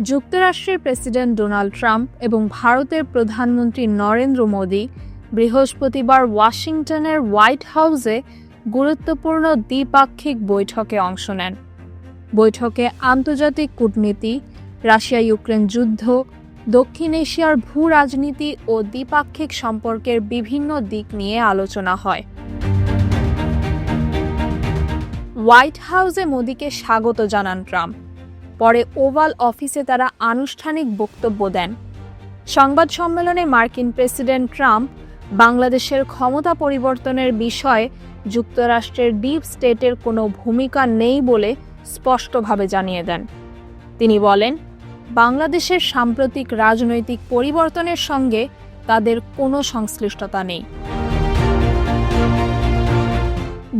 যুক্তরাষ্ট্রের president Donald Trump এবং ভারতের প্রধানমন্ত্রী নরেন্দ্র মোদি বৃহস্পতিবার ওয়াশিংটনের হোয়াইট হাউসে গুরুত্বপূর্ণ দ্বিপাক্ষিক বৈঠকে অংশ নেন। বৈঠকে আন্তর্জাতিক কূটনীতি, রাশিয়া ইউক্রেন যুদ্ধ, দক্ষিণ এশিয়ার ভূ-রাজনীতি ও দ্বিপাক্ষিক সম্পর্কের বিভিন্ন দিক নিয়ে আলোচনা হয়। হোয়াইট হাউসে মোদিকে স্বাগত জানান ট্রাম্প। পরে ওভাল অফিসে তারা আনুষ্ঠানিক বক্তব্য দেন। সংবাদ সম্মেলনে মার্কিন প্রেসিডেন্ট ট্রাম্প বাংলাদেশের ক্ষমতা পরিবর্তনের বিষয়ে যুক্তরাষ্ট্রের ডিপ স্টেটের কোনো ভূমিকা নেই বলে স্পষ্টভাবে জানিয়ে দেন। তিনি বলেন, বাংলাদেশের সাম্প্রতিক রাজনৈতিক পরিবর্তনের সঙ্গে তাদের কোনো সংশ্লিষ্টতা নেই।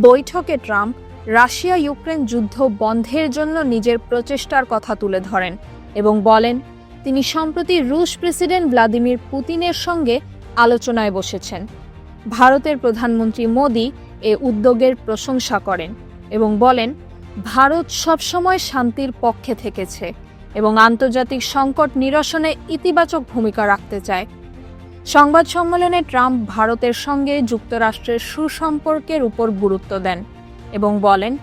বৈঠকে ট্রাম্প রাশিয়া ইউক্রেন যুদ্ধ বন্ধের জন্য নিজের প্রচেষ্টার কথা তুলে ধরেন এবং বলেন তিনি সম্প্রতি রুশ প্রেসিডেন্ট ভ্লাদিমির পুতিনের সঙ্গে আলোচনায় বসেছেন। ভারতের প্রধানমন্ত্রী মোদি এ উদ্যোগের প্রশংসা করেন এবং বলেন ভারত সবসময় শান্তির পক্ষে থেকেছে এবং আন্তর্জাতিক সংকট নিরসনে ইতিবাচক ভূমিকা রাখতে চায়। সংবাদ সম্মেলনে ট্রাম্প ভারতের সঙ্গে যুক্তরাষ্ট্রের সুসম্পর্কের উপর গুরুত্ব দেন এবং বলেন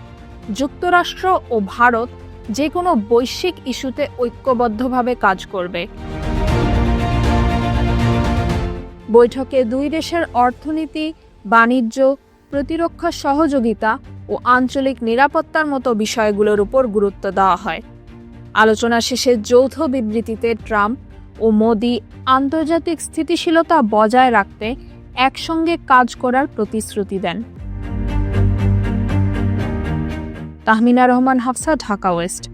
যুক্তরাষ্ট্র ও ভারত যে কোনো বৈশ্বিক ইস্যুতে ঐক্যবদ্ধভাবে কাজ করবে। বৈঠকে দুই দেশের অর্থনীতি, বাণিজ্য, প্রতিরক্ষা সহযোগিতা ও আঞ্চলিক নিরাপত্তার মতো বিষয়গুলোর উপর গুরুত্ব দেওয়া হয়। আলোচনা শেষে যৌথ বিবৃতিতে ট্রাম্প ও মোদি আন্তর্জাতিক স্থিতিশীলতা বজায় রাখতে একসঙ্গে কাজ করার প্রতিশ্রুতি দেন। তাহমিনা রহমান, হাফসা, ঢাকা ওয়েস্ট।